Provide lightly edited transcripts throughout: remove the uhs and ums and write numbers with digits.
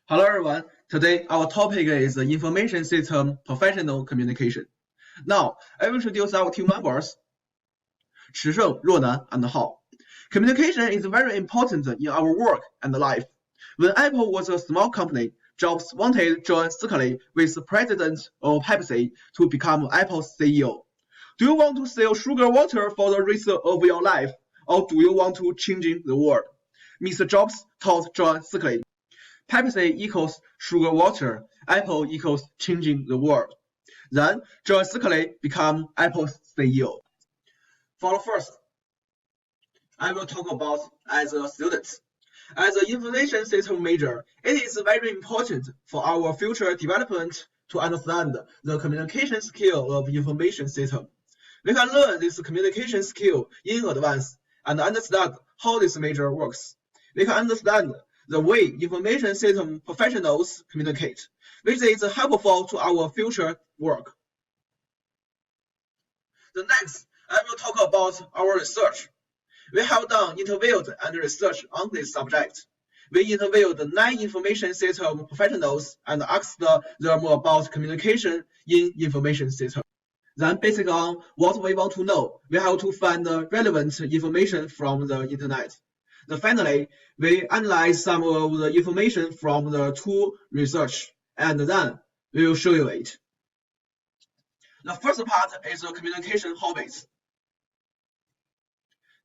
Hello everyone, today our topic is information system professional communication. Now, I will introduce our team members, Chisheng, Ruonan, and Hao. Communication is very important in our work and life. When Apple was a small company, Jobs wanted to join secretly with the president of Pepsi to become Apple's CEO. Do you want to sell sugar water for the rest of your life, or do you want to change the world? Mr. Jobs told John secretly. Pepsi equals sugar water, Apple equals changing the world. Then John secretly become Apple's CEO. For the first, I will talk about as a student. As an information system major, it is very important for our future development to understand the communication skill of information system. We can learn this communication skill in advance and understand how this major works. We can understand the way information system professionals communicate, which is helpful to our future work. The next, I will talk about our research. We have done interviews and research on this subject. We interviewed 9 information system professionals and asked them about communication in information system. Then, based on what we want to know, we have to find relevant information from the internet. Then finally, we analyze some of the information from the tool research, and then we will show you it. The first part is the communication hobbies.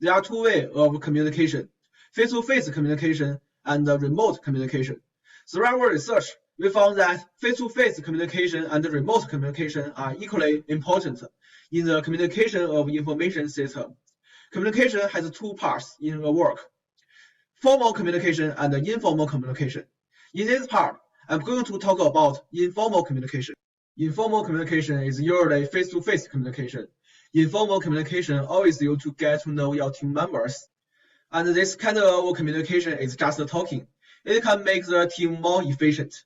There are 2 ways of communication, face-to-face communication and remote communication. Through our research, we found that face-to-face communication and remote communication are equally important in the communication of information system. Communication has 2 parts in the work, formal communication and informal communication. In this part, I'm going to talk about informal communication. Informal communication is usually face-to-face communication. Informal communication always you to get to know your team members. And this kind of communication is just talking. It can make the team more efficient.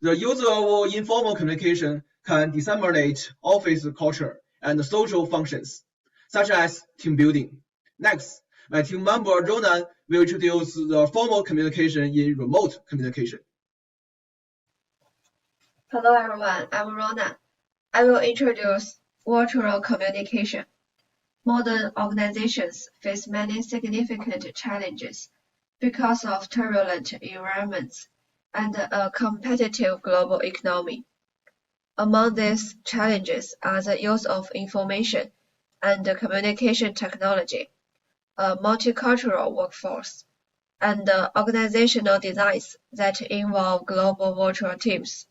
The use of informal communication can disseminate office culture and social functions, such as team building. Next, my team member Ronan will introduce the formal communication in remote communication. Hello everyone, I'm Ronan. I will introduce virtual communication. Modern organizations face many significant challenges because of turbulent environments and a competitive global economy. Among these challenges are the use of information and communication technology, a multicultural workforce, and organizational designs that involve global virtual teams.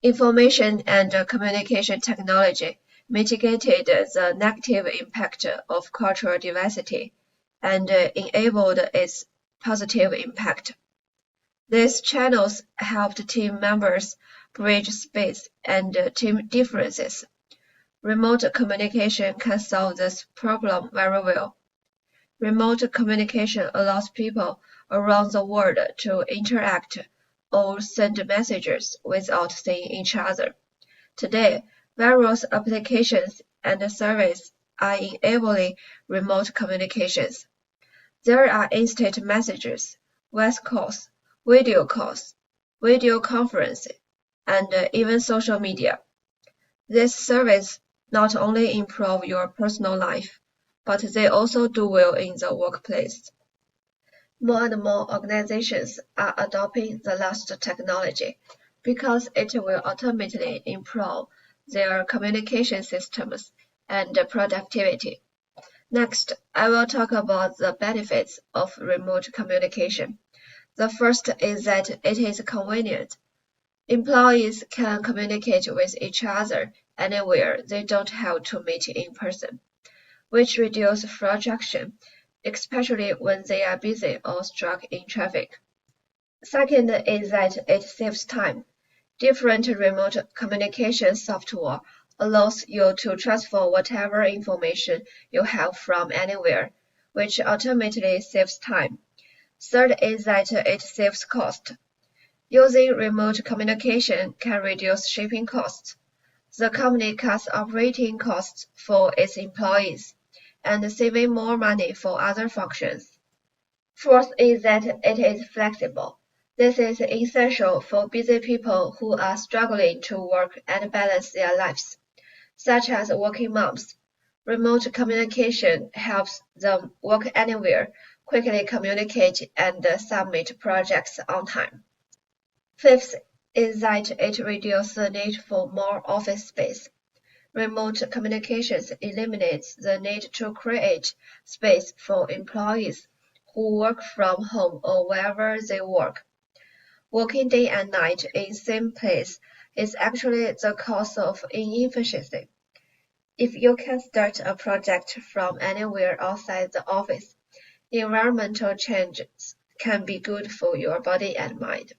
Information and communication technology mitigated the negative impact of cultural diversity and enabled its positive impact. These channels helped team members bridge space and team differences. Remote communication can solve this problem very well. Remote communication allows people around the world to interact or send messages without seeing each other. Today, various applications and services are enabling remote communications. There are instant messages, voice calls, video conferencing, and even social media. These services not only improve your personal life, but they also do well in the workplace. More and more organizations are adopting the last technology because it will ultimately improve their communication systems and productivity. Next, I will talk about the benefits of remote communication. The first is that it is convenient. Employees can communicate with each other anywhere they don't have to meet in person, which reduces frustration, especially when they are busy or stuck in traffic. Second is that it saves time. Different remote communication software allows you to transfer whatever information you have from anywhere, which ultimately saves time. Third is that it saves cost. Using remote communication can reduce shipping costs. The company cuts operating costs for its employees and saving more money for other functions. Fourth is that it is flexible. This is essential for busy people who are struggling to work and balance their lives, such as working moms. Remote communication helps them work anywhere, quickly communicate, and submit projects on time. Fifth is that it reduces the need for more office space. Remote communications eliminates the need to create space for employees who work from home or wherever they work. Working day and night in same place is actually the cause of inefficiency. If you can start a project from anywhere outside the office, environmental changes can be good for your body and mind.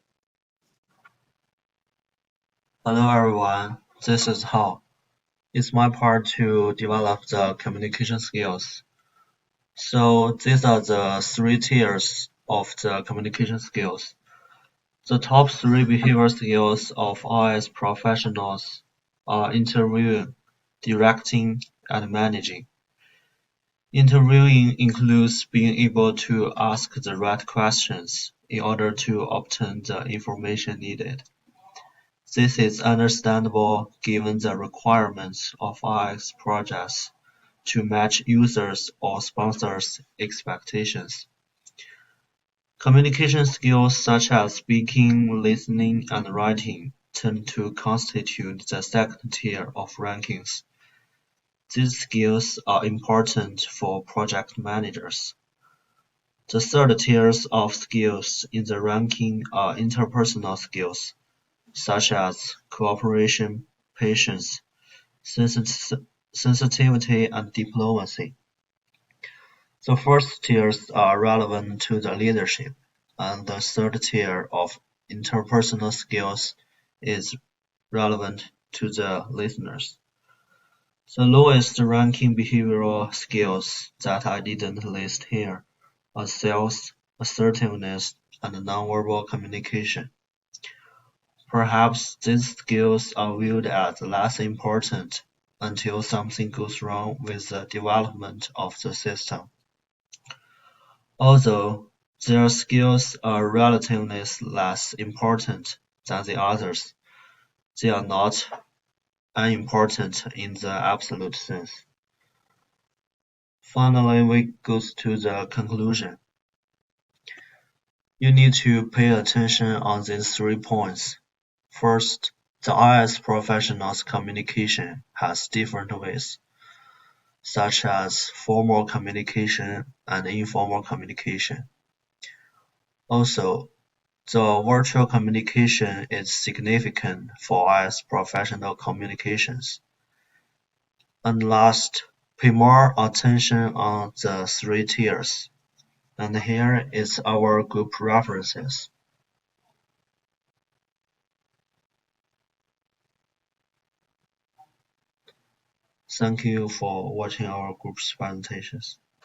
Hello everyone, this is Hao. It's my part to develop the communication skills. So these are the 3 tiers of the communication skills. The top 3 behavior skills of IS professionals are interviewing, directing, and managing. Interviewing includes being able to ask the right questions in order to obtain the information needed. This is understandable given the requirements of IX projects to match users' or sponsors' expectations. Communication skills such as speaking, listening, and writing tend to constitute the second tier of rankings. These skills are important for project managers. The third tiers of skills in the ranking are interpersonal skills, such as cooperation, patience, sensitivity, and diplomacy. The first tiers are relevant to the leadership, and the third tier of interpersonal skills is relevant to the listeners. The lowest ranking behavioral skills that I didn't list here are sales, assertiveness, and nonverbal communication. Perhaps these skills are viewed as less important until something goes wrong with the development of the system. Although their skills are relatively less important than the others, they are not unimportant in the absolute sense. Finally, we go to the conclusion. You need to pay attention on these 3 points. First, the IS professional's communication has different ways, such as formal communication and informal communication. Also, the virtual communication is significant for IS professional communications. And last, pay more attention on the 3 tiers. And here is our group references. Thank you for watching our group's presentations.